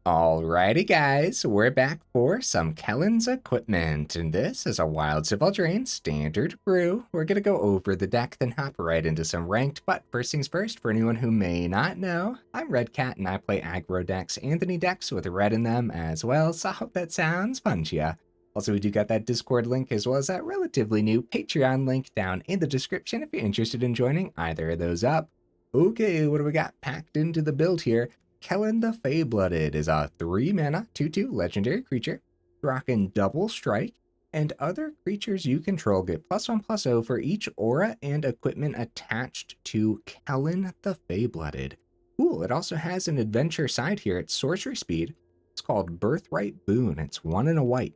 Alrighty guys, we're back for some Kellan's equipment, and this is a Wilds of Eldraine Standard brew. We're gonna go over the deck, then hop right into some ranked, but first things first, for anyone who may not know, I'm Red Cat and I play aggro decks, Anthony decks with red in them as well, so I hope that sounds fun to ya. Also, we do got that Discord link as well as that relatively new Patreon link down in the description if you're interested in joining either of those up. Okay, what do we got packed into the build here? Kellan the Fae-Blooded is a 3-mana 2/2 legendary creature, rocking double strike, and other creatures you control get +1/+0 for each aura and equipment attached to Kellan the Fae-Blooded. Cool, it also has an adventure side here at sorcery speed. It's called Birthright Boon. It's 1 and a white.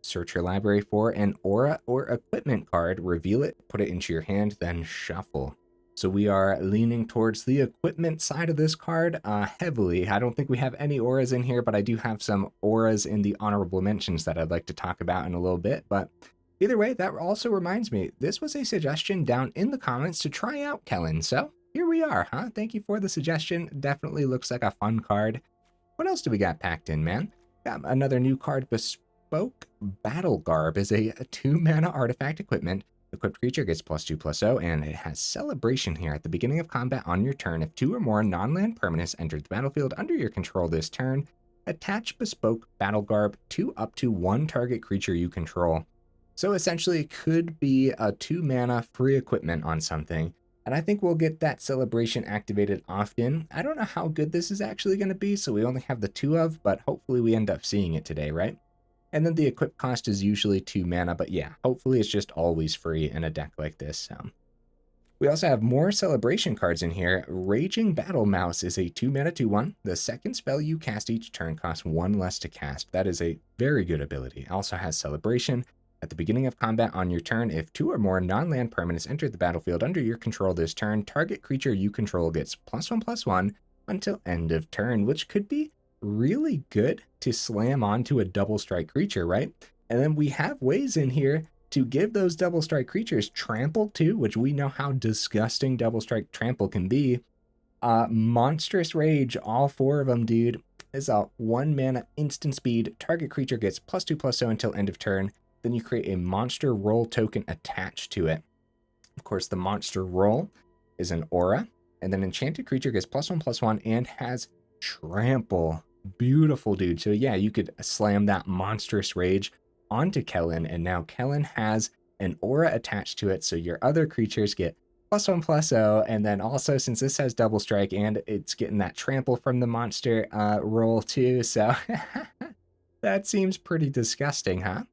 Search your library for an aura or equipment card, reveal it, put it into your hand, then shuffle. So we are leaning towards the equipment side of this card heavily. I don't think we have any auras in here, but I do have some auras in the honorable mentions that I'd like to talk about in a little bit. But either way, that also reminds me, this was a suggestion down in the comments to try out Kellan. So here we are, huh? Thank you for the suggestion. Definitely looks like a fun card. What else do we got packed in, man? Got another new card, Bespoke Battlegarb is a 2-mana artifact equipment. Equipped creature gets +2/+0, and it has Celebration here. At the beginning of combat on your turn, if 2 or more non-land permanents enter the battlefield under your control this turn, attach Bespoke Battlegarb to up to 1 target creature you control. So essentially, it could be a 2-mana free equipment on something, and I think we'll get that Celebration activated often. I don't know how good this is actually going to be, so we only have the 2 of, but hopefully we end up seeing it today, right? And then the equip cost is usually 2 mana, but yeah, hopefully it's just always free in a deck like this. We also have more celebration cards in here. Raging Battle Mouse is a 2-mana 2/1. The second spell you cast each turn costs 1 less to cast. That is a very good ability. It also has Celebration. At the beginning of combat on your turn, if 2 or more non-land permanents enter the battlefield under your control this turn, target creature you control gets +1/+1 until end of turn, which could be really good to slam onto a double strike creature, right? And then we have ways in here to give those double strike creatures trample too, which we know how disgusting double strike trample can be. Monstrous Rage, all 4 of them, dude, is a 1-mana instant speed. Target creature gets +2/+0 until end of turn. Then you create a monster roll token attached to it. Of course, the monster roll is an aura, and then enchanted creature gets +1/+1 and has trample. Beautiful, dude. So yeah, you could slam that Monstrous Rage onto Kellan, and now Kellan has an aura attached to it, so your other creatures get +1/+0, and then also, since this has double strike and it's getting that trample from the monster roll too, so that seems pretty disgusting, huh?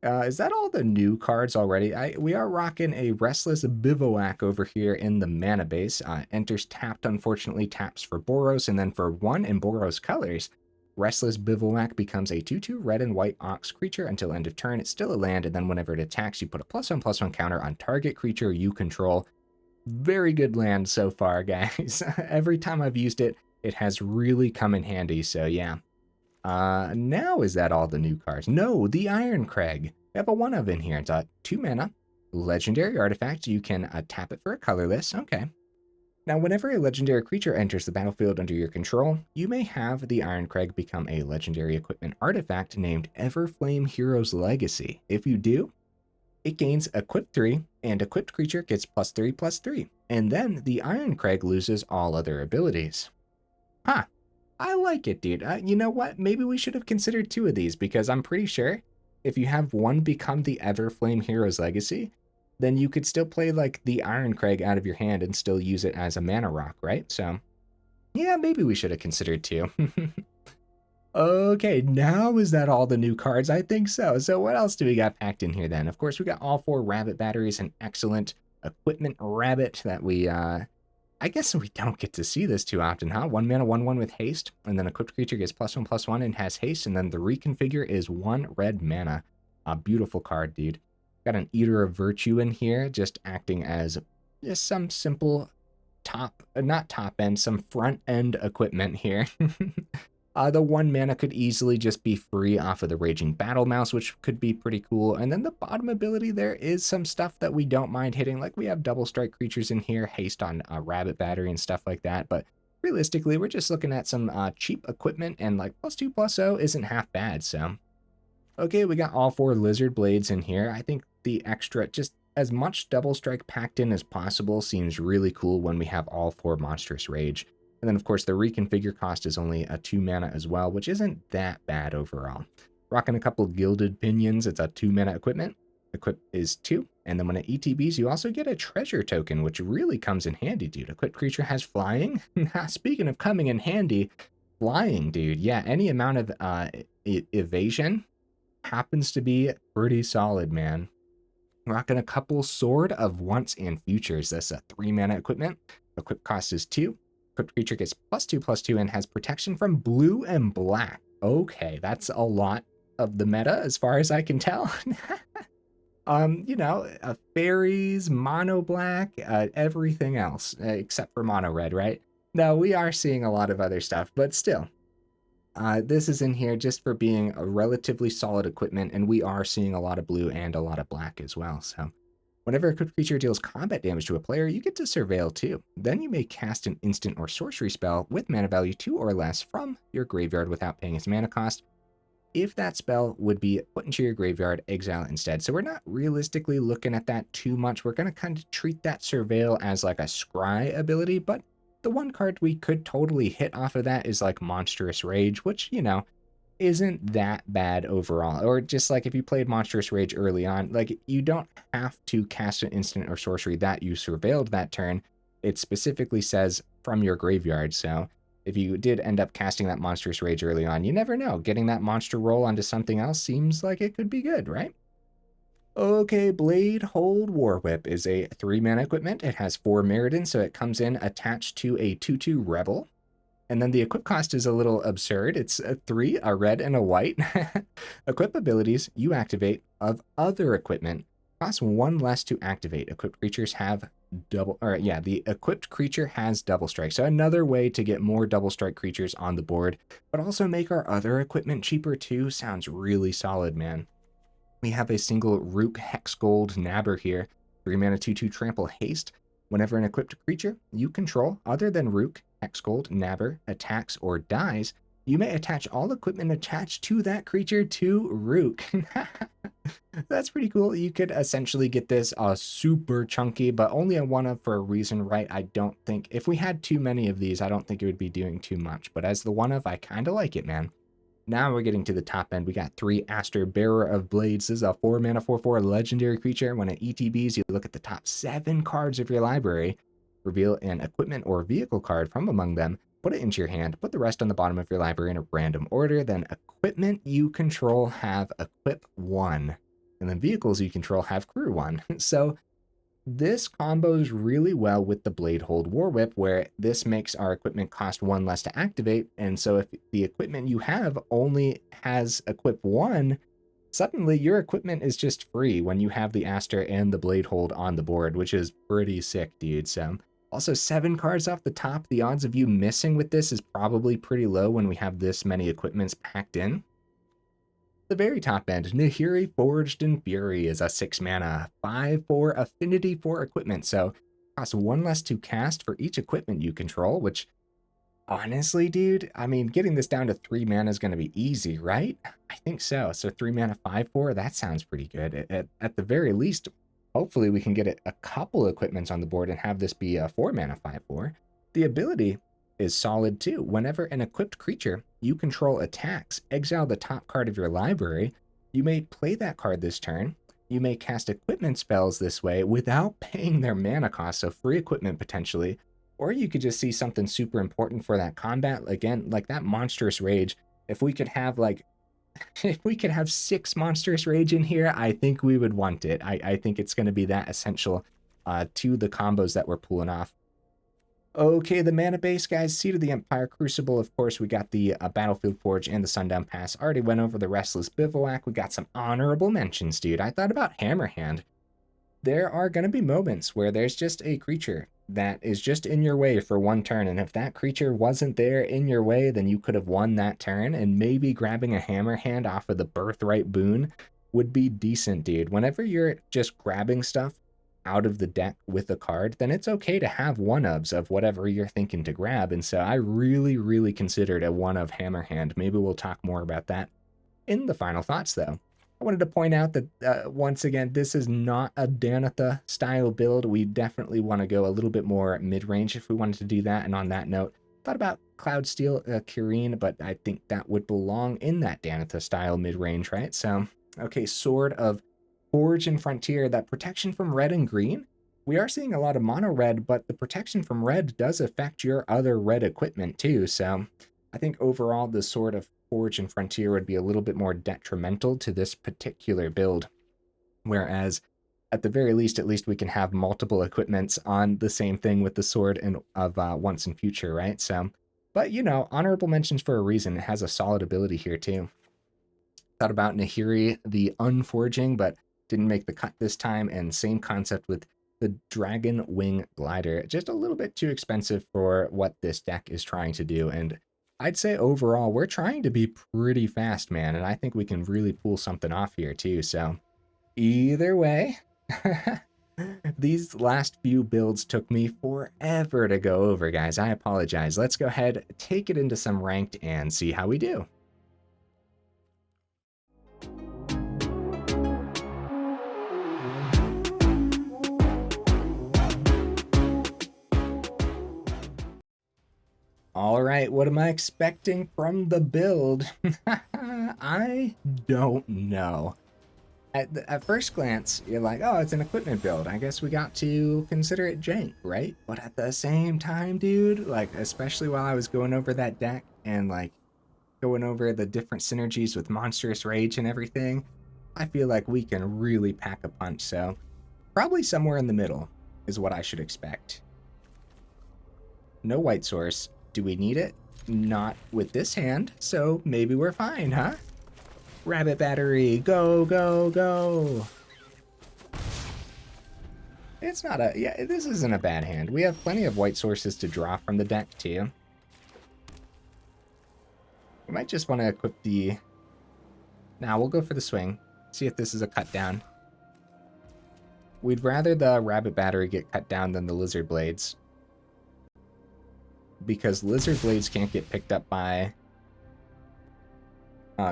Is that all the new cards already? We are rocking a Restless Bivouac over here in the mana base. Enters tapped, unfortunately, taps for Boros, and then for 1 in Boros colors, Restless Bivouac becomes a 2/2 red and white ox creature until end of turn. It's still a land, and then whenever it attacks, you put a +1/+1 counter on target creature you control. Very good land so far, guys. Every time I've used it, it has really come in handy, so yeah. Now is that all the new cards? No, the Irencrag. We have a 1 of in here. It's a 2-mana legendary artifact. You can tap it for a colorless. Okay. Now, whenever a legendary creature enters the battlefield under your control, you may have the Irencrag become a legendary equipment artifact named Everflame Hero's Legacy. If you do, it gains Equip 3, and equipped creature gets +3/+3. And then the Irencrag loses all other abilities. Huh. I like it, dude. You know what? Maybe we should have considered 2 of these, because I'm pretty sure if you have 1 become the Everflame Hero's Legacy, then you could still play like the Irencrag out of your hand and still use it as a mana rock, right? So yeah, maybe we should have considered 2. Okay, now is that all the new cards? I think so. So what else do we got packed in here then? Of course, we got all 4 rabbit batteries, an excellent equipment rabbit that we I guess we don't get to see this too often, huh? 1-mana 1/1 with haste, and then equipped creature gets +1/+1 and has haste, and then the reconfigure is 1 red mana. A beautiful card, dude. Got an Eater of Virtue in here, just acting as just some simple not top end, some front end equipment here. The 1 mana could easily just be free off of the Raging Battle Mouse, which could be pretty cool. And then the bottom ability, there is some stuff that we don't mind hitting. Like we have double strike creatures in here, haste on Rabbit Battery and stuff like that. But realistically, we're just looking at some cheap equipment, and like +2/+0 isn't half bad, so. Okay, we got all 4 Lizard Blades in here. I think the extra, just as much Double Strike packed in as possible seems really cool when we have all 4 Monstrous Rage. And then, of course, the reconfigure cost is only a 2 mana as well, which isn't that bad overall. Rocking a couple Gilded Pinions, it's a 2 mana equipment. Equip is 2, and then when it ETBs, you also get a treasure token, which really comes in handy, dude. Equipped creature has flying. Speaking of coming in handy, flying, dude. Yeah, any amount of evasion happens to be pretty solid, man. Rocking a couple Sword of Once and Futures. That's a 3 mana equipment. Equip cost is 2. Equipped creature gets +2/+2 and has protection from blue and black. Okay, that's a lot of the meta as far as I can tell. You know, fairies, mono black, everything else except for mono red, right? No, we are seeing a lot of other stuff, but still. This is in here just for being a relatively solid equipment, and we are seeing a lot of blue and a lot of black as well. So whenever a equipped creature deals combat damage to a player, you get to Surveil too. Then you may cast an instant or sorcery spell with mana value 2 or less from your graveyard without paying its mana cost. If that spell would be put into your graveyard, exile instead. So we're not realistically looking at that too much. We're going to kind of treat that Surveil as like a scry ability, but the one card we could totally hit off of that is like Monstrous Rage, which, you know, isn't that bad overall. Or just like if you played Monstrous Rage early on, like you don't have to cast an instant or sorcery that you surveilled that turn. It specifically says from your graveyard. So if you did end up casting that Monstrous Rage early on, you never know. Getting that monster roll onto something else seems like it could be good, right? Okay, Bladehold War-Whip is a 3 mana equipment. It has 4 Mirrodin, so it comes in attached to a 2/2 Rebel. And then the equip cost is a little absurd. It's a 3, a red, and a white. Equip abilities you activate of other equipment cost 1 less to activate. Equipped creatures have the equipped creature has double strike. So another way to get more double strike creatures on the board, but also make our other equipment cheaper too. Sounds really solid, man. We have a single Rhuk Hexgold Nabber here. 3 mana 2/2 trample haste. Whenever an equipped creature you control other than Rhuk, Hexgold, Nabber, attacks or dies, you may attach all equipment attached to that creature to Rhuk. That's pretty cool. You could essentially get this super chunky, but only a 1-of for a reason, right? I don't think, if we had too many of these, I don't think it would be doing too much. But as the 1-of, I kind of like it, man. Now we're getting to the top end. We got 3 Astor, Bearer of Blades. This is a 4 mana 4/4 legendary creature. When it ETBs, you look at the top 7 cards of your library, reveal an equipment or vehicle card from among them, put it into your hand, put the rest on the bottom of your library in a random order. Then equipment you control have equip 1, and then vehicles you control have crew 1. So this combos really well with the Bladehold War-Whip, where this makes our equipment cost 1 less to activate, and so if the equipment you have only has equip 1, suddenly your equipment is just free when you have the Astor and the Bladehold on the board, which is pretty sick, dude. So also 7 cards off the top. The odds of you missing with this is probably pretty low when we have this many equipments packed in. The very top end, Nahiri Forged in Fury is a 6 mana, 5/4 affinity for equipment, so costs 1 less to cast for each equipment you control, which honestly, dude, I mean, getting this down to 3 mana is going to be easy, right? I think so. So 3 mana, 5/4, that sounds pretty good. At the very least, hopefully we can get a couple equipments on the board and have this be a 4 mana, 5/4. The ability is solid too. Whenever an equipped creature you control attacks, exile the top card of your library. You may play that card this turn. You may cast equipment spells this way without paying their mana cost, so free equipment potentially. Or you could just see something super important for that combat. Again, like that Monstrous Rage. If we could have if we could have 6 Monstrous Rage in here, I think we would want it. I think it's going to be that essential to the combos that we're pulling off. Okay, the mana base, guys. Seed of the Empire, Crucible. Of course, we got the Battlefield Forge and the Sundown Pass. Already went over the Restless Bivouac. We got some honorable mentions, dude. I thought about Hammerhand. There are going to be moments where there's just a creature that is just in your way for 1 turn. And if that creature wasn't there in your way, then you could have won that turn. And maybe grabbing a Hammerhand off of the Birthright boon would be decent, dude. Whenever you're just grabbing stuff out of the deck with a card, then it's okay to have one-ofs of whatever you're thinking to grab. And so I really, really considered a one-of Hammerhand. Maybe we'll talk more about that in the final thoughts, though. I wanted to point out that, once again, this is not a Danitha style build. We definitely want to go a little bit more mid-range if we wanted to do that. And on that note, thought about Cloudsteel Kireen, but I think that would belong in that Danitha style mid-range, right? So, okay, Sword of Forge and Frontier, that protection from red and green. We are seeing a lot of mono red, but the protection from red does affect your other red equipment too. So I think overall the Sword of Forge and Frontier would be a little bit more detrimental to this particular build. Whereas at the very least, at least we can have multiple equipments on the same thing with the Sword of Once and Future, right? So, but you know, honorable mentions for a reason. It has a solid ability here too. Thought about Nahiri, the Unforging, but didn't make the cut this time, and same concept with the Dragon Wing Glider. Just a little bit too expensive for what this deck is trying to do, and I'd say overall, we're trying to be pretty fast, man, and I think we can really pull something off here too, so either way, these last few builds took me forever to go over, guys. I apologize. Let's go ahead, take it into some ranked, and see how we do. All right, what am I expecting from the build? I don't know. At first glance, you're like, oh, it's an equipment build. I guess we got to consider it jank, right? But at the same time, dude, like, especially while I was going over that deck and, like, going over the different synergies with Monstrous Rage and everything, I feel like we can really pack a punch. So probably somewhere in the middle is what I should expect. No white source. Do we need it? Not with this hand, so maybe we're fine, huh? Rabbit Battery, go, go, go. It's not a, yeah, this isn't a bad hand. We have plenty of white sources to draw from the deck, too. We might just want to equip the, now we'll go for the swing. See if this is a cut down. We'd rather the Rabbit Battery get cut down than the Lizard Blades, because Lizard Blades can't get picked up by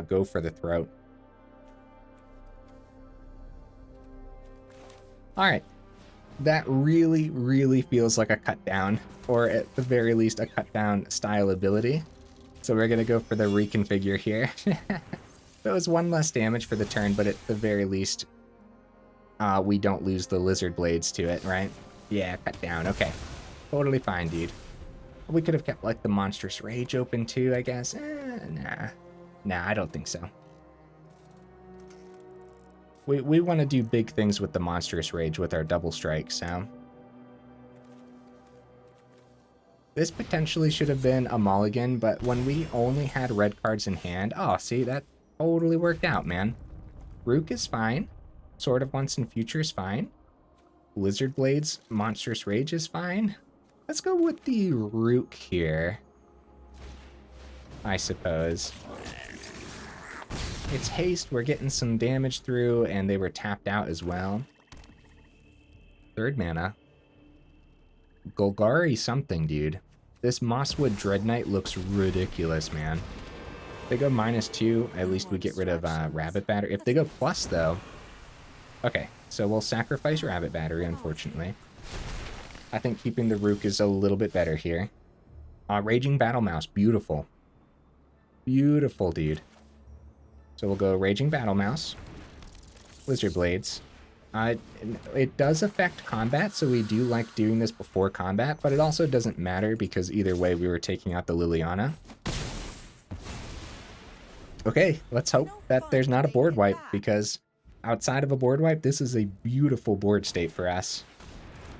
Go for the Throat. Alright. That really, really feels like a cut down, or at the very least a cut down style ability. So we're going to go for the reconfigure here. That was one less damage for the turn, but at the very least, we don't lose the Lizard Blades to it, right? Yeah, cut down. Okay. Totally fine, dude. We could have kept, like, the Monstrous Rage open, too, I guess. Nah. Nah, I don't think so. We want to do big things with the Monstrous Rage with our double strike, so. This potentially should have been a mulligan, but when we only had red cards in hand... Oh, see, that totally worked out, man. Rhuk is fine. Sword of Once and Future is fine. Lizard Blades, Monstrous Rage is fine. Let's go with the Rhuk here, I suppose. It's haste, we're getting some damage through, and they were tapped out as well. Third mana. Golgari something, dude. This Mosswood Dread Knight looks ridiculous, man. If they go -2, at least we get rid of Rabbit Battery. If they go plus, though... Okay, so we'll sacrifice Rabbit Battery, unfortunately. I think keeping the Rhuk is a little bit better here. Raging Battle Mouse, beautiful. Beautiful, dude. So we'll go Raging Battle Mouse. Lizard Blades. It does affect combat, so we do like doing this before combat, but it also doesn't matter because either way we were taking out the Liliana. Okay, let's hope that there's not a board wipe, because outside of a board wipe, this is a beautiful board state for us.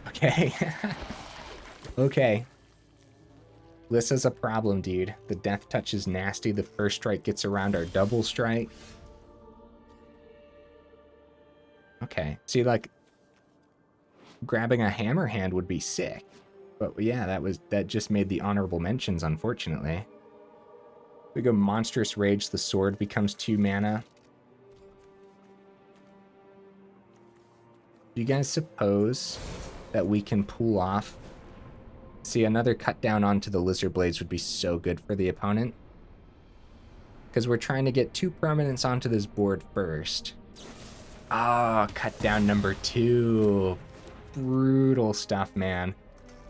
Okay. Okay. This is a problem, dude. The death touch is nasty. The first strike gets around our double strike. Okay. See, like, grabbing a hammer hand would be sick. But yeah, that just made the honorable mentions, unfortunately. We go Monstrous Rage, the sword becomes 2 mana. Do you guys suppose that we can pull off? See, another cut down onto the Lizard Blades would be so good for the opponent. Because we're trying to get 2 permanents onto this board first. Ah, cut down number 2. Brutal stuff, man.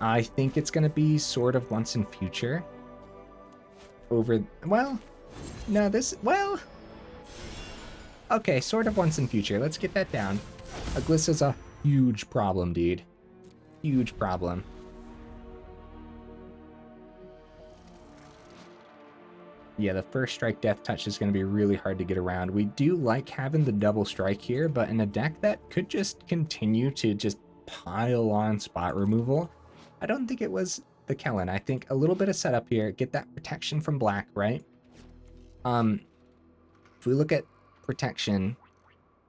I think it's going to be Sword of Once and Future. Over, well, no, this, well. Okay, Sword of Once and Future. Let's get that down. Glissa's a huge problem, dude. Huge problem. Yeah, the first strike Death Touch is going to be really hard to get around. We do like having the double strike here, but in a deck that could just continue to just pile on spot removal, I don't think it was the Kellan. I think a little bit of setup here, get that protection from black, right? If we look at protection,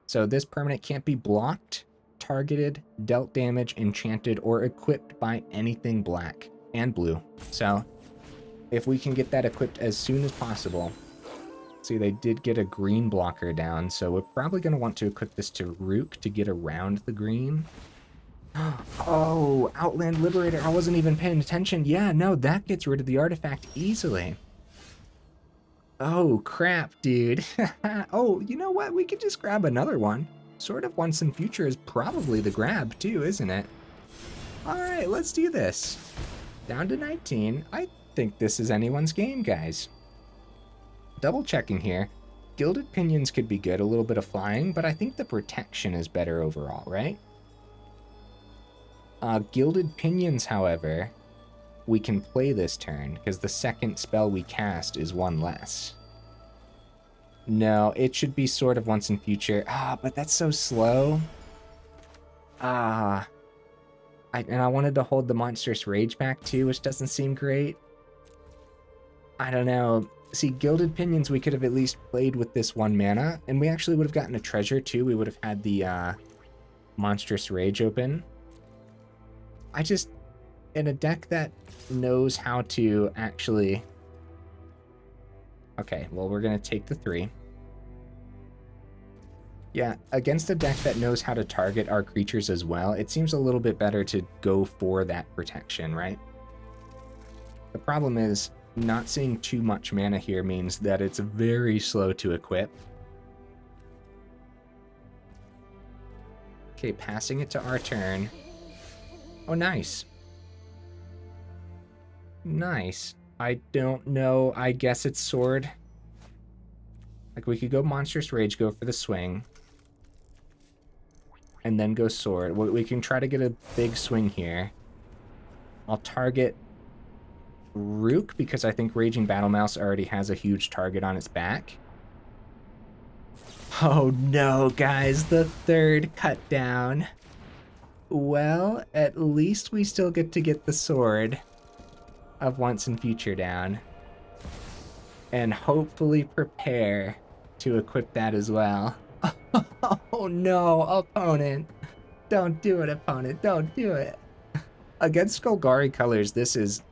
so this permanent can't be blocked, targeted, dealt damage, enchanted, or equipped by anything black and blue. So if we can get that equipped as soon as possible. See, they did get a green blocker down, so we're probably going to want to equip this to Rhuk to get around the green. Oh, Outland Liberator. I wasn't even paying attention. Yeah, no, that gets rid of the artifact easily. Oh, crap, dude. Oh, you know what? We could just grab another one. Sword of Once and Future is probably the grab, too, isn't it? All right, let's do this. Down to 19. I think this is anyone's game, guys. Double checking here. Gilded Pinions could be good, a little bit of flying, but I think the protection is better overall, right? Gilded Pinions, however, we can play this turn, because the second spell we cast is 1 less. No, it should be Sword of Once and Future. Ah, but that's so slow. Ah. And I wanted to hold the Monstrous Rage back too, which doesn't seem great. I don't know. See, Gilded Pinions, we could have at least played with this 1 mana, and we actually would have gotten a treasure too. We would have had the Monstrous Rage open. I just, in a deck that knows how to actually... Okay, well, we're going to take the 3. Yeah, against a deck that knows how to target our creatures as well, it seems a little bit better to go for that protection, right? The problem is, not seeing too much mana here means that it's very slow to equip. Okay, passing it to our turn. Oh, nice. Nice. I don't know. I guess it's Sword. Like, we could go Monstrous Rage, go for the swing. And then go Sword. We can try to get a big swing here. I'll target Rhuk, because I think Raging Battle Mouse already has a huge target on its back. Oh no, guys, the 3rd cut down. Well, at least we still get to get the Sword of Once and Future down. And hopefully prepare to equip that as well. Oh no, opponent. Don't do it, opponent. Don't do it. Against Golgari colors, this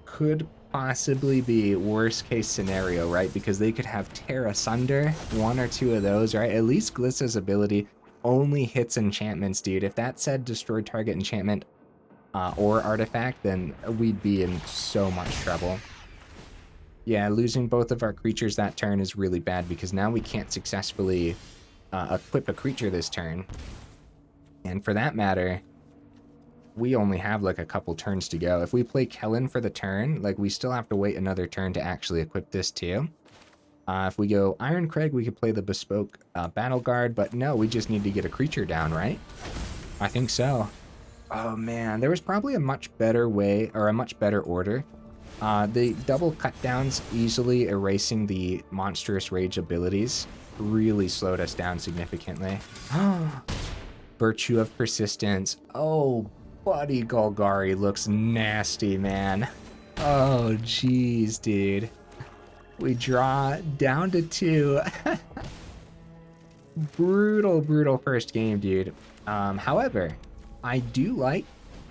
could possibly be worst case scenario, right? Because they could have Tear Asunder, 1 or 2 of those, right? At least Glissa's ability only hits enchantments, dude. If that said destroy target enchantment or artifact, then we'd be in so much trouble. Yeah, losing both of our creatures that turn is really bad, because now we can't successfully equip a creature this turn. And for that matter, we only have like a couple turns to go. If we play Kellan for the turn, like, we still have to wait another turn to actually equip this too. If we go Irencrag, we could play the Bespoke Battlegarb, but no, we just need to get a creature down, right? I think so. Oh man, there was probably a much better way, or a much better order. The double cut downs easily erasing the Monstrous Rage abilities really slowed us down significantly. Virtue of Persistence. Oh, buddy, Golgari looks nasty, man. Oh, jeez, dude. We draw down to 2. Brutal, brutal first game, dude. However, I do like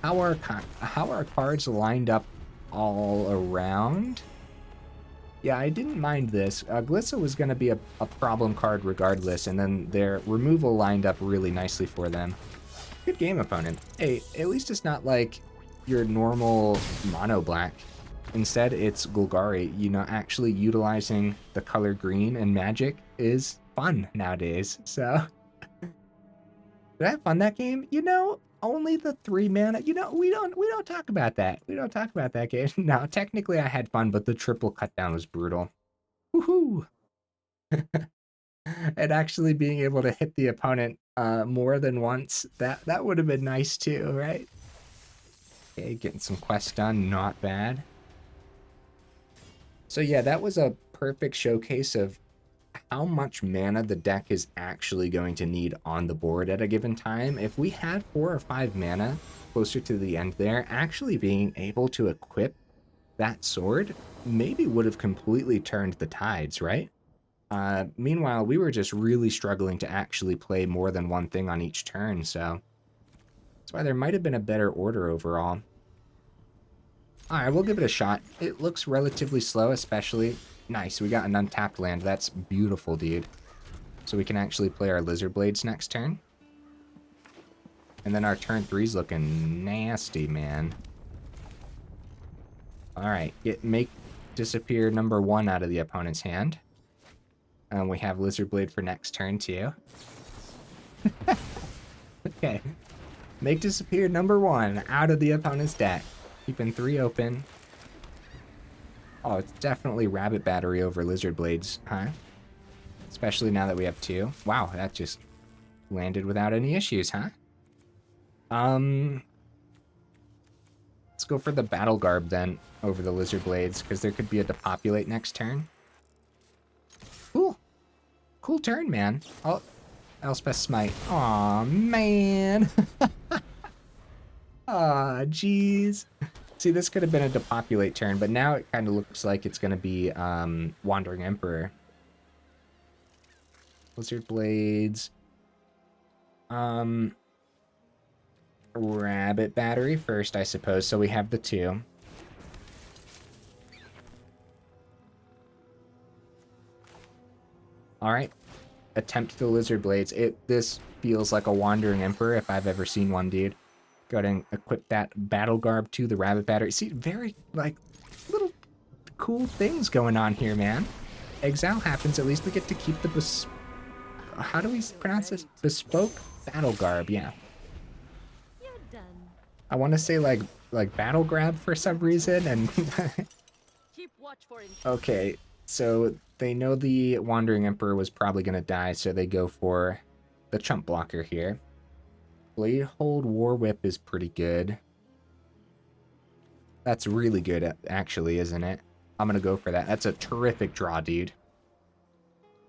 how our cards lined up all around. Yeah, I didn't mind this. Glissa was going to be a problem card regardless, and then their removal lined up really nicely for them. Good game, opponent. Hey, at least it's not like your normal mono black. Instead, it's Golgari. You know, actually utilizing the color green and Magic is fun nowadays. So, did I have fun that game? You know, only the 3 mana. You know, we don't talk about that. We don't talk about that game. No, technically I had fun, but the triple cut down was brutal. Woohoo! And actually being able to hit the opponent more than once, that would have been nice too, right? Okay, getting some quests done, not bad. So yeah, that was a perfect showcase of how much mana the deck is actually going to need on the board at a given time. If we had 4 or 5 mana closer to the end there, actually being able to equip that sword maybe would have completely turned the tides, right? Meanwhile, we were just really struggling to actually play more than one thing on each turn, so that's why there might have been a better order overall. Alright, we'll give it a shot. It looks relatively slow, especially... Nice, we got an untapped land. That's beautiful, dude. So we can actually play our Lizard Blades next turn. And then our turn 3's looking nasty, man. Alright, make disappear number 1 out of the opponent's hand. And we have Lizard Blade for next turn, too. Okay. Make disappear number 1 out of the opponent's deck. Keeping 3 open. Oh, it's definitely Rabbit Battery over Lizard Blades, huh? Especially now that we have 2. Wow, that just landed without any issues, huh? Let's go for the Battlegarb then over the Lizard Blades, because there could be a Depopulate next turn. Cool. Cool turn, man. Oh, Elspeth Smite. Aw, man. Aw, jeez. See, this could have been a Depopulate turn, but now it kind of looks like it's going to be Wandering Emperor. Lizard Blades. Rabbit Battery first, I suppose, so we have the 2. Alright. Attempt the Lizard Blades. This feels like a Wandering Emperor if I've ever seen one, dude. Go ahead and equip that Battlegarb to the Rabbit Battery. See, very, like, little cool things going on here, man. Exile happens, at least we get to keep the how do we pronounce this? Bespoke Battlegarb, yeah. I want to say, like Battle Grab for some reason, and... Okay, so they know the Wandering Emperor was probably going to die, so they go for the Chump Blocker here. Bladehold War-Whip is pretty good. That's really good, actually, isn't it? I'm going to go for that. That's a terrific draw, dude.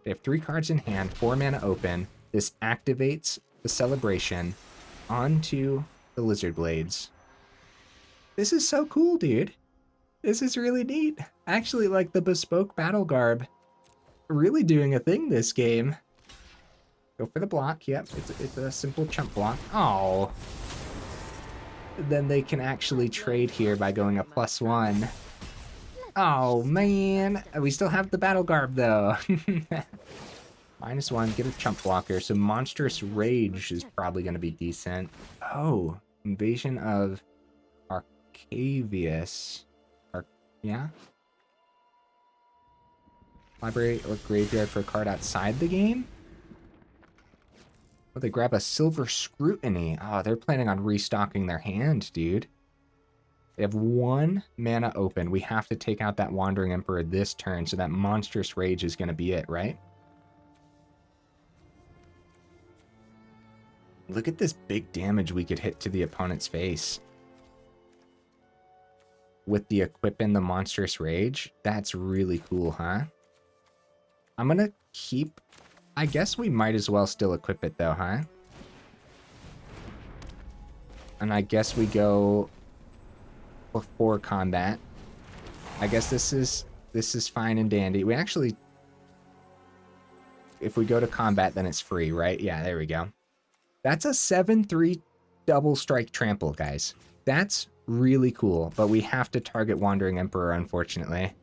They have 3 cards in hand, 4 mana open. This activates the Celebration onto the Lizard Blades. This is so cool, dude. This is really neat. Actually, like the Bespoke Battlegarb really doing a thing this game. Go for the block. Yep, it's a simple chump block. Oh. Then they can actually trade here by going a +1. Oh, man. We still have the Battlegarb, though. -1, get a chump blocker. So Monstrous Rage is probably going to be decent. Oh, Invasion of Arcavius. Yeah? Library or graveyard for a card outside the game? Oh, they grab a Silver Scrutiny. Oh, they're planning on restocking their hand, dude. They have 1 mana open. We have to take out that Wandering Emperor this turn, so that Monstrous Rage is going to be it, right? Look at this big damage we could hit to the opponent's face. With the equip in the Monstrous Rage. That's really cool, huh? I'm going to keep... I guess we might as well still equip it though, huh? And I guess we go before combat. I guess this is fine and dandy. We actually, if we go to combat, then it's free, right? Yeah, there we go. That's a 7/3 double strike trample, guys. That's really cool, but we have to target Wandering Emperor, unfortunately.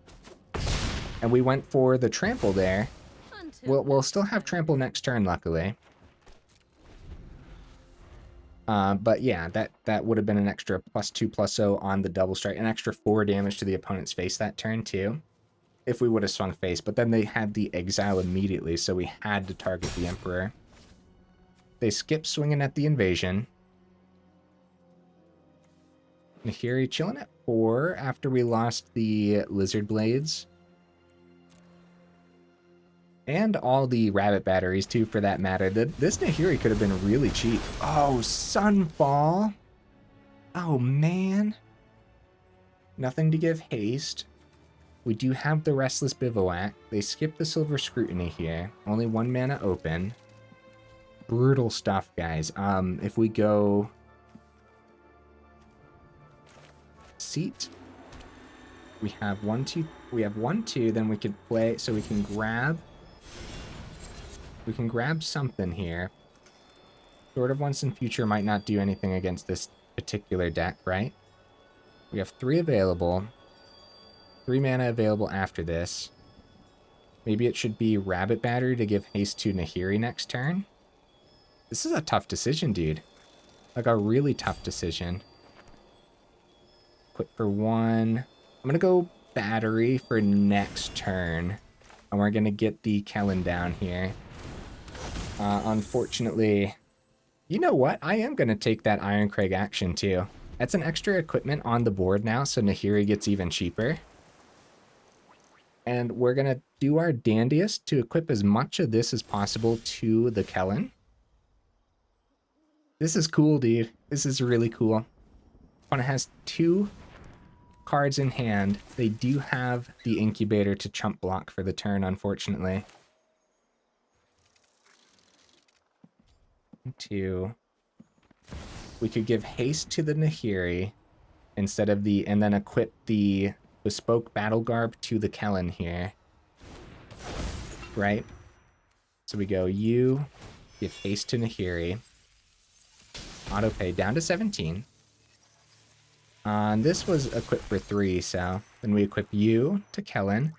And we went for the trample there. We'll still have trample next turn, luckily. But yeah, that would have been an extra +2/+0 on the double strike, an extra 4 damage to the opponent's face that turn too, if we would have swung face. But then they had the exile immediately, so we had to target the Emperor. They skipped swinging at the invasion. Nahiri chilling at 4 after we lost the Lizard Blades. And all the Rabbit Batteries, too, for that matter. This Nahiri could have been really cheap. Oh, Sunfall. Oh, man. Nothing to give haste. We do have the Restless Bivouac. They skip the Silver Scrutiny here. Only 1 mana open. Brutal stuff, guys. If we go... Seat. We have 1, 2. We have 1, 2. Then we could play, so we can grab. We can grab something here. Sword of Once and Future might not do anything against this particular deck, right? We have 3 available. 3 mana available after this. Maybe it should be Rabbit Battery to give haste to Nahiri next turn. This is a tough decision, dude. Like a really tough decision. Quit for 1. I'm gonna go Battery for next turn. And we're gonna get the Kellan down here. Unfortunately, you know what? I am gonna take that Irencrag action too. That's an extra equipment on the board now, so Nahiri gets even cheaper. And we're gonna do our dandiest to equip as much of this as possible to the Kellan. This is cool, dude. This is really cool. Opponent has 2 cards in hand. They do have the Incubator to chump block for the turn, unfortunately. 2. We could give haste to the Nahiri instead of the, and then equip the Bespoke Battlegarb to the Kellan here. Right? So we go, you give haste to Nahiri. Autopay down to 17. This was equipped for 3, so then we equip you to Kellan.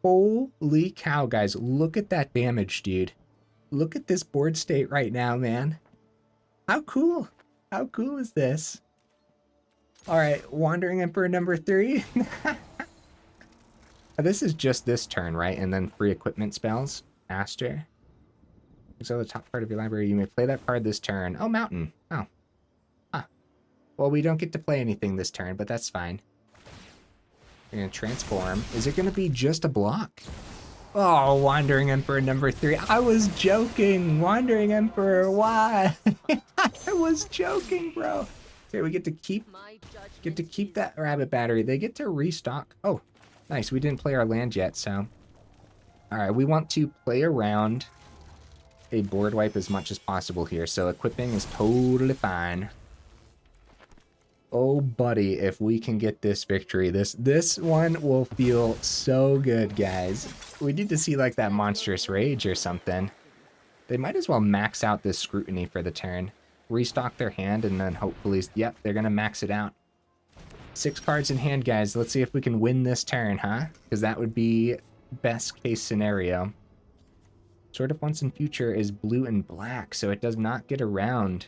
Holy cow, guys. Look at that damage, dude. Look at this board state right now, man. How cool. How cool is this? Alright, Wandering Emperor number 3. This is just this turn, right? And then free equipment spells. Astor. So the top part of your library, you may play that card this turn. Oh, Mountain. Oh. Well, we don't get to play anything this turn, but that's fine. We're going to transform. Is it going to be just a block? Oh, Wandering Emperor number 3. I was joking. Wandering Emperor, why? I was joking, bro. Okay, we get to keep that Rabbit Battery. They get to restock. Oh, nice. We didn't play our land yet, so. All right, we want to play around a board wipe as much as possible here, so equipping is totally fine. Oh, buddy, if we can get this victory, this one will feel so good, guys. We need to see, like, that Monstrous Rage or something. They might as well max out this Scrutiny for the turn. Restock their hand, and then hopefully, yep, they're going to max it out. 6 cards in hand, guys. Let's see if we can win this turn, huh? Because that would be best case scenario. Sword of Once and Future is blue and black, so it does not get around.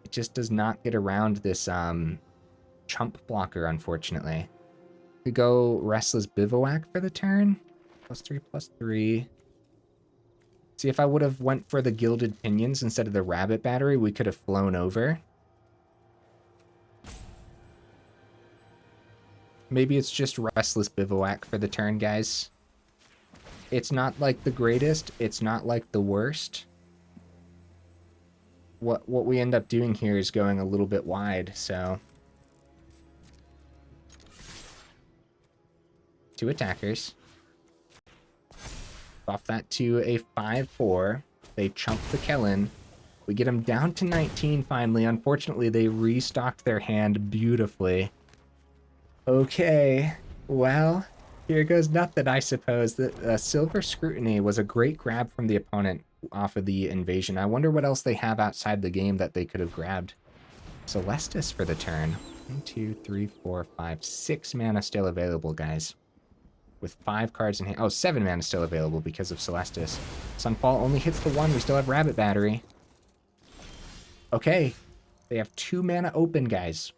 It just does not get around this chump blocker, unfortunately. We go Restless Bivouac for the turn. +3/+3. See, if I would have went for the Gilded Pinions instead of the Rabbit Battery, we could have flown over. Maybe it's just Restless Bivouac for the turn, guys. It's not like the greatest. It's not like the worst. What we end up doing here is going a little bit wide, so. 2 attackers. Off that to a 5/4. They chump the Kellan. We get them down to 19 finally. Unfortunately, they restocked their hand beautifully. Okay, well, here goes nothing, I suppose. The Silver Scrutiny was a great grab from the opponent off of the invasion. I wonder what else they have outside the game that they could have grabbed. Celestis for the turn. 1, 2, 3, 4, 5, 6 mana still available, guys. With 5 cards in hand. Oh, 7 mana still available because of Celestis. Sunfall only hits the 1. We still have Rabbit Battery. Okay, They have 2 mana open, guys.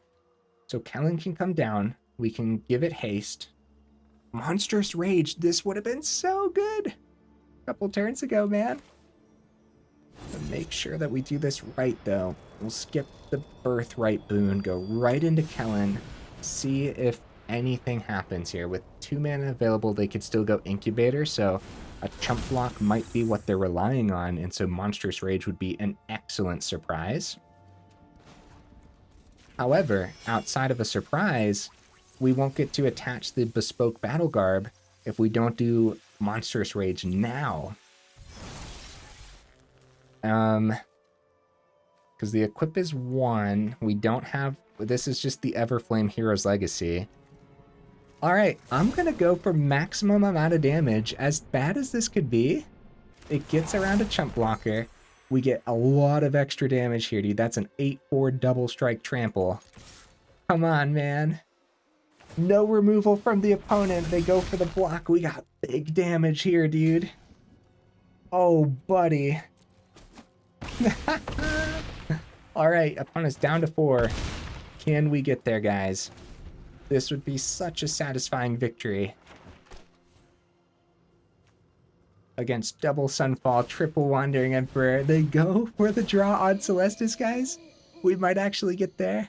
So Kellan can come down. We can give it haste. Monstrous Rage. This would have been so good a couple turns ago, man. But make sure that we do this right, though. We'll skip the Birthright boon, go right into Kellan, see if anything happens here. With 2 mana available, they could still go Incubator, so a chump block might be what they're relying on, and so Monstrous Rage would be an excellent surprise. However, outside of a surprise, we won't get to attach the Bespoke Battlegarb if we don't do Monstrous Rage now. Because the equip is 1. We don't have... This is just the Everflame Hero's Legacy. Alright, I'm going to go for maximum amount of damage. As bad as this could be, it gets around a chump blocker. We get a lot of extra damage here, dude. That's an 8/4 double strike trample. Come on, man. No removal from the opponent. They go for the block. We got big damage here, dude. Oh, buddy. Alright, opponent's down to 4. Can we get there, guys? This would be such a satisfying victory. Against double Sunfall, triple Wandering Emperor. They go for the draw on Celestis, guys. We might actually get there.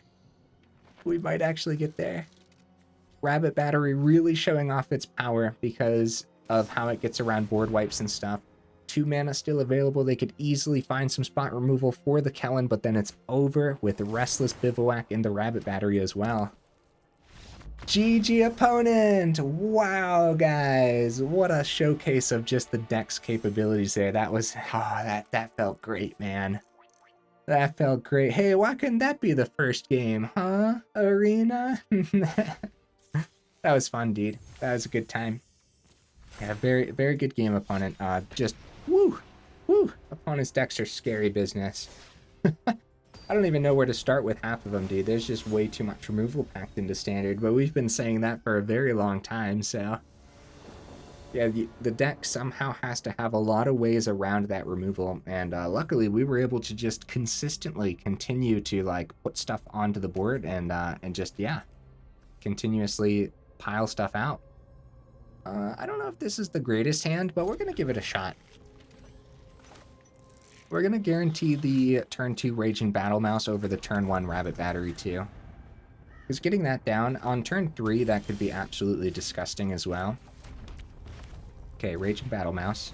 We might actually get there. Rabbit Battery really showing off its power because of how it gets around board wipes and stuff. 2 mana still available. They could easily find some spot removal for the Kellan, but then it's over with the Restless Bivouac and the Rabbit Battery as well. GG opponent! Wow, guys. What a showcase of just the deck's capabilities there. That was... Oh, that felt great, man. That felt great. Hey, why couldn't that be the first game, huh? Arena? That was fun, dude. That was a good time. Yeah, very, very good game, opponent. Just, woo! Woo! Opponent's decks are scary business. I don't even know where to start with half of them, dude. There's just way too much removal packed into Standard, but we've been saying that for a very long time, so... Yeah, the deck somehow has to have a lot of ways around that removal, and luckily we were able to just consistently continue to, like, put stuff onto the board and just, yeah, continuously pile stuff out. I don't know if this is the greatest hand, but we're going to give it a shot. We're going to guarantee the turn 2 Raging Battle Mouse over the turn 1 Rabbit Battery 2. Because getting that down, on turn 3, that could be absolutely disgusting as well. Okay, Raging Battle Mouse.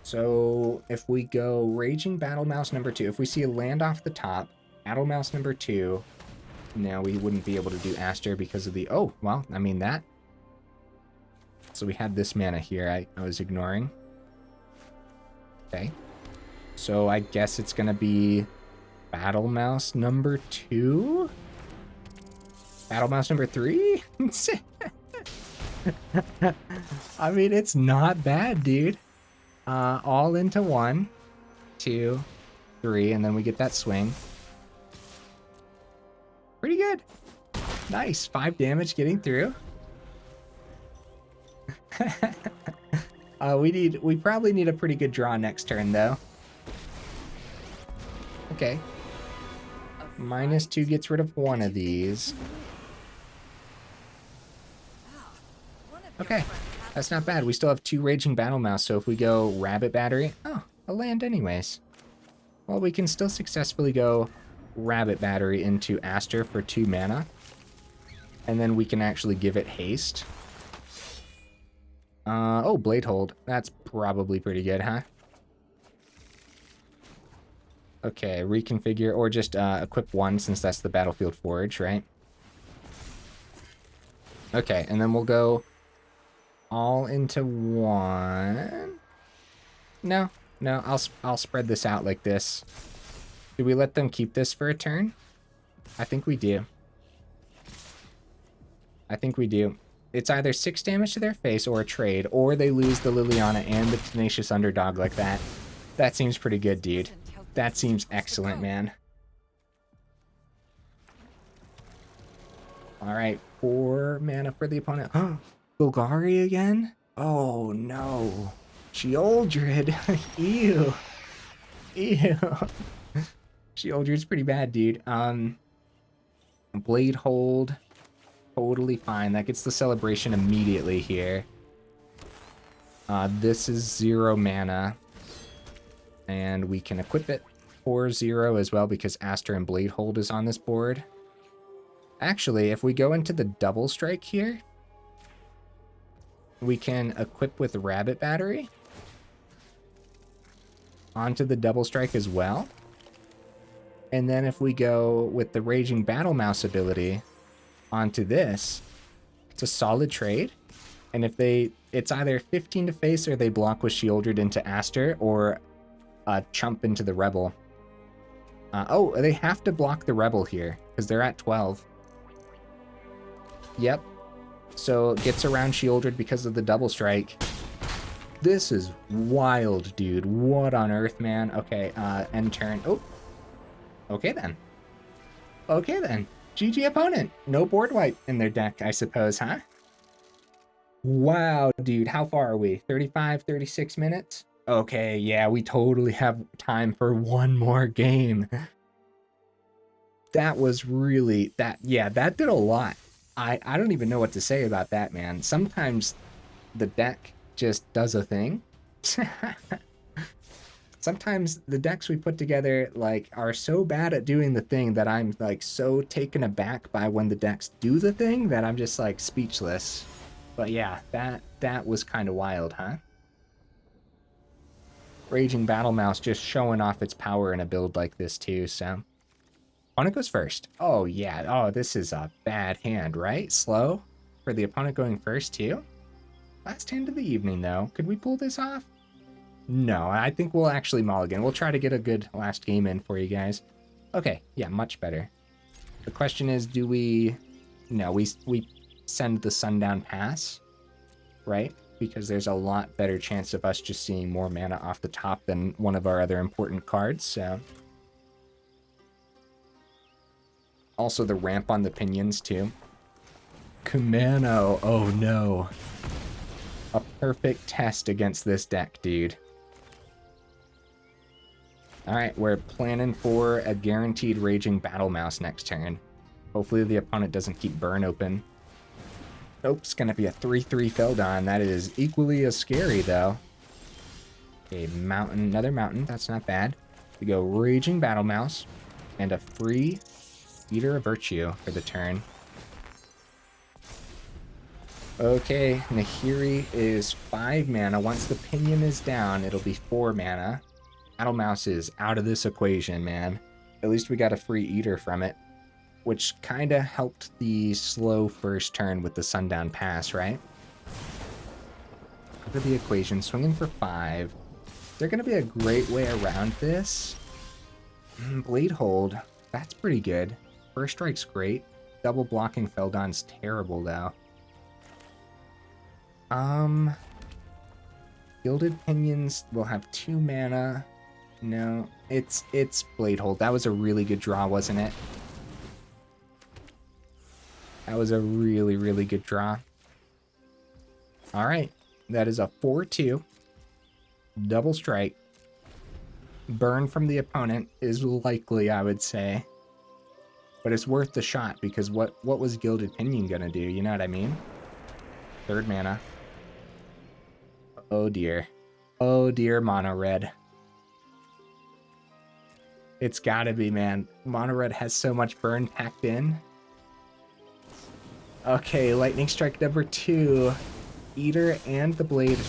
So, if we go Raging Battle Mouse number 2, if we see a land off the top, Battle Mouse number 2, now we wouldn't be able to do Astor because of the... Oh, well, I mean that. So we had this mana here I was ignoring. Okay. So I guess it's going to be Battle Mouse number 2? Battle Mouse number 3? I mean, it's not bad, dude. All into 1, 2, 3, and then we get that swing. Pretty good. Nice. 5 damage getting through. We probably need a pretty good draw next turn, though. Okay. -2 gets rid of one of these. Okay. That's not bad. We still have 2 Raging Battle Mouse, so if we go Rabbit Battery... Oh, a land anyways. Well, we can still successfully go Rabbit Battery into Astor for 2 mana. And then we can actually give it haste. Oh, Bladehold. That's probably pretty good, huh? Okay, reconfigure, or just equip 1 since that's the Battlefield Forge, right? Okay, and then we'll go all into 1. No, I'll spread this out like this. Do we let them keep this for a turn? I think we do. I think we do. It's either 6 damage to their face or a trade, or they lose the Liliana and the Tenacious Underdog like that. That seems pretty good, dude. That seems excellent, man. Alright, 4 mana for the opponent. Golgari again? Oh, no. Sheoldred. Ew. Ew. Sheoldred's pretty bad, dude. Bladehold, totally fine. That gets the celebration immediately here. This is 0 mana. And we can equip it for 0 as well because Astor and Bladehold is on this board. Actually, if we go into the double strike here, we can equip with Rabbit Battery onto the double strike as well. And then if we go with the Raging Battle Mouse ability onto this, it's a solid trade. And if it's either 15 to face or they block with Sheoldred into Astor or chump into the Rebel. Oh, they have to block the Rebel here because they're at 12. Yep. So it gets around Sheoldred because of the double strike. This is wild, dude. What on earth, man? Okay, end turn. Oh. Okay, then. Okay, then. GG opponent. No board wipe in their deck, I suppose, huh? Wow, dude. How far are we? 35, 36 minutes? Okay, yeah, we totally have time for one more game. That was really... that did a lot. I don't even know what to say about that, man. Sometimes the deck just does a thing. Sometimes the decks we put together like are so bad at doing the thing that I'm like so taken aback by when the decks do the thing that I'm just like speechless. But yeah, that was kind of wild, huh? Raging Battle Mouse just showing off its power in a build like this too, so. Opponent goes first. Oh yeah, oh this is a bad hand, right? Slow for the opponent going first too. Last hand of the evening though. Could we pull this off? No, I think we'll actually mulligan. We'll try to get a good last game in for you guys. Okay, yeah, much better. The question is, do we... No, we send the Sundown Pass, right? Because there's a lot better chance of us just seeing more mana off the top than one of our other important cards, so... Also the ramp on the Pinions, too. Kumano, oh no. A perfect test against this deck, dude. Alright, we're planning for a guaranteed Raging Battle Mouse next turn. Hopefully the opponent doesn't keep burn open. Nope, it's gonna be a 3/3 Feldon. That is equally as scary, though. Okay, mountain, another mountain. That's not bad. We go Raging Battle Mouse and a free Eater of Virtue for the turn. Okay, Nahiri is 5 mana. Once the Pinion is down, it'll be 4 mana. Battle Mouse is out of this equation, man. At least we got a free Eater from it, which kind of helped the slow first turn with the Sundown Pass, right? Look at the equation, swinging for 5. They're going to be a great way around this. Bladehold, that's pretty good. First strike's great. Double blocking Feldon's terrible, though. Gilded Pinions will have 2 mana. No, it's Bladehold. That was a really good draw, wasn't it? That was a really, really good draw. All right, that is a 4/2. Double strike. Burn from the opponent is likely, I would say. But it's worth the shot because what was Gilded Pinion gonna do? You know what I mean? 3rd mana. Oh dear. Oh dear, mono red. It's gotta be, man. Mono red has so much burn packed in. Okay, lightning strike number 2. Eater and the blade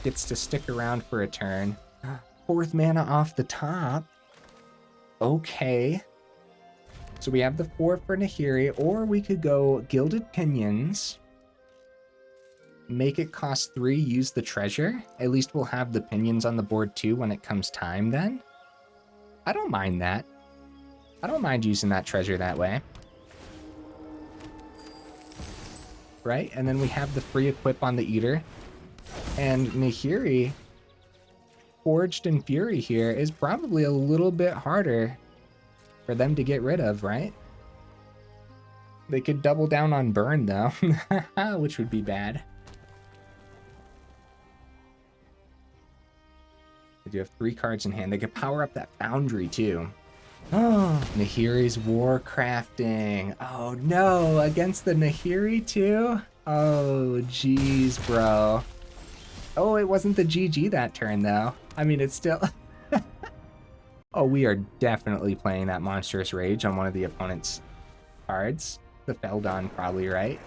gets to stick around for a turn. 4th mana off the top. Okay. So we have the 4 for Nahiri, or we could go Gilded Pinions. Make it cost 3, use the treasure. At least we'll have the Pinions on the board too when it comes time then. I don't mind that. I don't mind using that treasure that way. Right? And then we have the free equip on the Eater. And Nahiri, Forged in Fury here, is probably a little bit harder for them to get rid of, right? They could double down on burn, though, which would be bad. They do have 3 cards in hand. They could power up that Foundry, too. Oh, Nahiri's Warcrafting. Oh no, against the Nahiri too? Oh, jeez, bro. Oh, it wasn't the GG that turn though. I mean, it's still... Oh, we are definitely playing that Monstrous Rage on one of the opponent's cards. The Feldon, probably, right?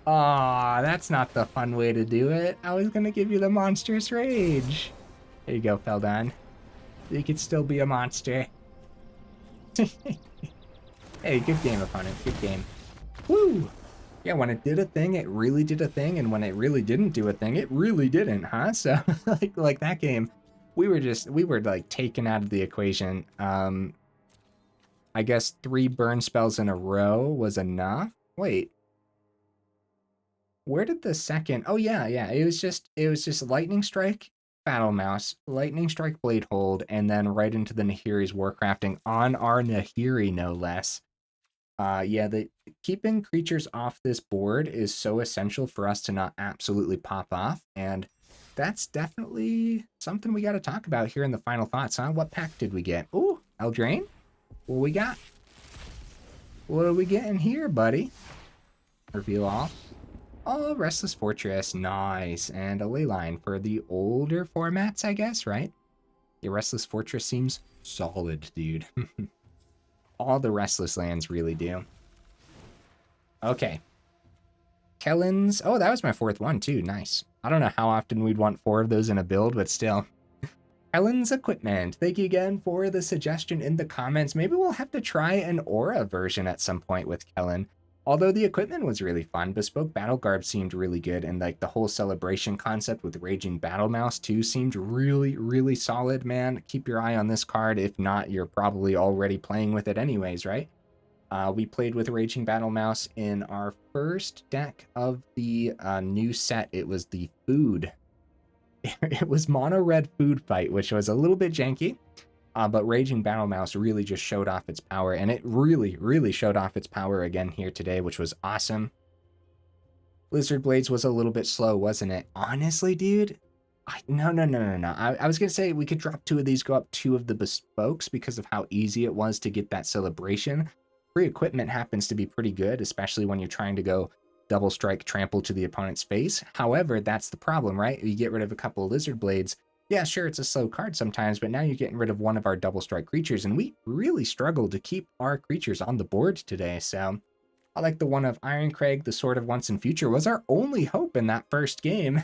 Aw, that's not the fun way to do it. I was gonna give you the Monstrous Rage. There you go, Feldon. You could still be a monster. Hey, good game, opponent. Good game. Woo! Yeah, when it did a thing, it really did a thing, and when it really didn't do a thing, it really didn't, huh? So, like that game, we were like taken out of the equation. I guess 3 burn spells in a row was enough. Wait, where did the second? Oh yeah, it was just Lightning Strike, Battle Mouse, Lightning Strike, Bladehold, and then right into the Nahiri's Warcrafting on our Nahiri, no less. Yeah, keeping creatures off this board is so essential for us to not absolutely pop off, and that's definitely something we got to talk about here in the final thoughts, huh? What pack did we get? Ooh, Eldraine? What we got? What are we getting here, buddy? Reveal all. Oh, Restless Fortress, nice. And a leyline for the older formats, I guess, right? The Restless Fortress seems solid, dude. All the Restless lands really do. Okay. Kellan's, oh, that was my 4th one too, nice. I don't know how often we'd want 4 of those in a build, but still. Kellan's Equipment, thank you again for the suggestion in the comments. Maybe we'll have to try an Aura version at some point with Kellan. Although the equipment was really fun, Bespoke Battlegarb seemed really good, and like the whole celebration concept with Raging Battle Mouse too seemed really, really solid, man. Keep your eye on this card. If not, you're probably already playing with it anyways, right? We played with Raging Battle Mouse in our first deck of the new set. It was the food. It was mono red food fight, which was a little bit janky. But Raging Battle Mouse really just showed off its power, and it really, really showed off its power again here today, which was awesome. Lizard Blades was a little bit slow, wasn't it? Honestly, dude, no. I was going to say we could drop 2 of these, go up 2 of the Bespokes because of how easy it was to get that celebration. Free equipment happens to be pretty good, especially when you're trying to go double strike trample to the opponent's face. However, that's the problem, right? You get rid of a couple of Lizard Blades. Yeah, sure, it's a slow card sometimes, but now you're getting rid of one of our double strike creatures, and we really struggled to keep our creatures on the board today, so I like the one of Irencrag, the Sword of Once and Future, was our only hope in that first game.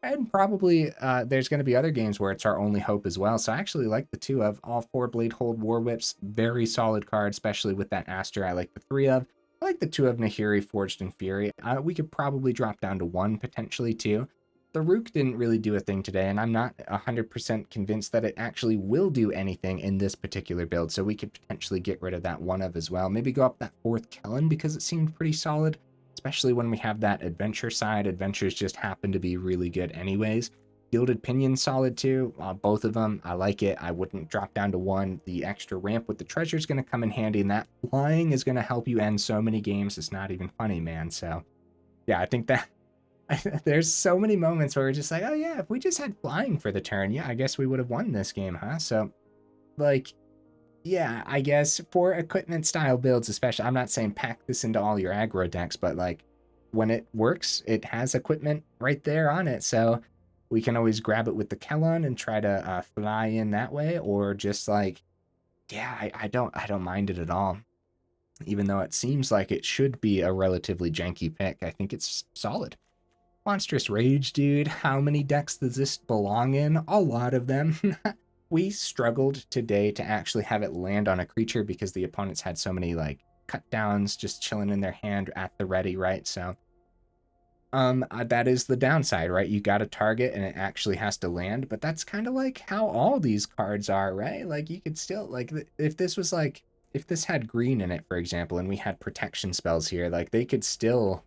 And probably there's going to be other games where it's our only hope as well, so I actually like the 2 of. All 4 Bladehold War-Whips, very solid card, especially with that Astor. I like the 3 of. I like the 2 of Nahiri, Forged in Fury. We could probably drop down to 1, potentially 2. The Rhuk didn't really do a thing today, and I'm not 100% convinced that it actually will do anything in this particular build, so we could potentially get rid of that 1 of as well. Maybe go up that 4th Kellan because it seemed pretty solid, especially when we have that adventure side. Adventures just happen to be really good anyways. Gilded Pinions solid too, both of them. I like it. I wouldn't drop down to 1. The extra ramp with the treasure is going to come in handy, and that flying is going to help you end so many games. It's not even funny, man. So yeah, I think that there's so many moments where we're just like, oh yeah, if we just had flying for the turn, yeah, I guess we would have won this game, huh? So, like, yeah, I guess for equipment style builds especially, I'm not saying pack this into all your aggro decks, but like, when it works, it has equipment right there on it, so we can always grab it with the Kellan and try to fly in that way, or just like, yeah, I don't mind it at all. Even though it seems like it should be a relatively janky pick, I think it's solid. Monstrous Rage, dude. How many decks does this belong in? A lot of them. We struggled today to actually have it land on a creature because the opponents had so many, like, cut downs just chilling in their hand at the ready, right? So, that is the downside, right? You got to target and it actually has to land, but that's kind of like how all these cards are, right? Like, you could still, like, if this was like, if this had green in it, for example, and we had protection spells here, like, they could still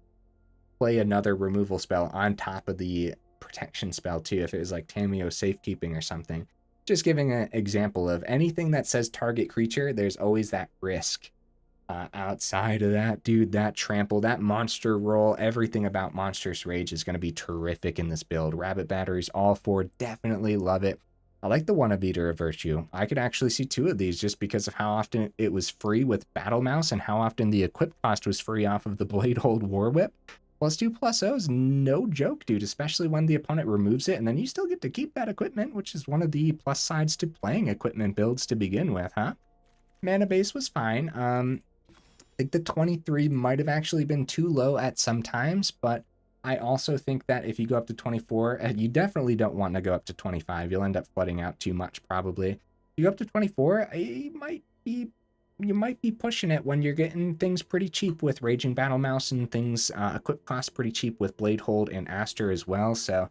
play another removal spell on top of the protection spell too, if it was like Tameo Safekeeping or something. Just giving an example of anything that says target creature, there's always that risk. Outside of that, dude, that trample, that monster roll, everything about Monstrous Rage is going to be terrific in this build. Rabbit batteries, all 4, definitely love it. I like the One of Eater of Virtue. I could actually see 2 of these just because of how often it was free with Battle Mouse and how often the equip cost was free off of the Bladehold War-Whip. +2/+0 is no joke, dude, especially when the opponent removes it, and then you still get to keep that equipment, which is one of the plus sides to playing equipment builds to begin with, huh? Mana base was fine. I think the 23 might have actually been too low at some times, but I also think that if you go up to 24, you definitely don't want to go up to 25. You'll end up flooding out too much, probably. If you go up to 24, you might be pushing it when you're getting things pretty cheap with Raging Battle Mouse and things equip cost pretty cheap with Bladehold and Astor as well. So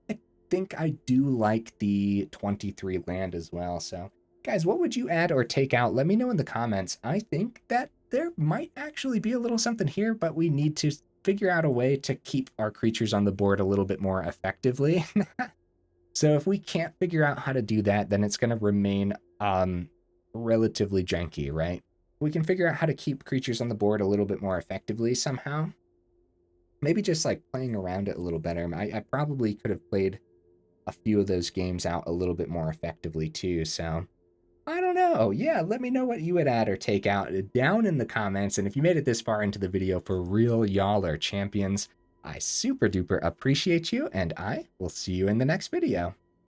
I think I do like the 23 land as well. So guys, what would you add or take out? Let me know in the comments. I think that there might actually be a little something here, but we need to figure out a way to keep our creatures on the board a little bit more effectively. So if we can't figure out how to do that, then it's going to remain relatively janky, right? We can figure out how to keep creatures on the board a little bit more effectively somehow. Maybe just like playing around it a little better. I probably could have played a few of those games out a little bit more effectively too, so I don't know. Yeah, let me know what you would add or take out down in the comments. And if you made it this far into the video, for real, y'all are champions. I super duper appreciate you, and I will see you in the next video.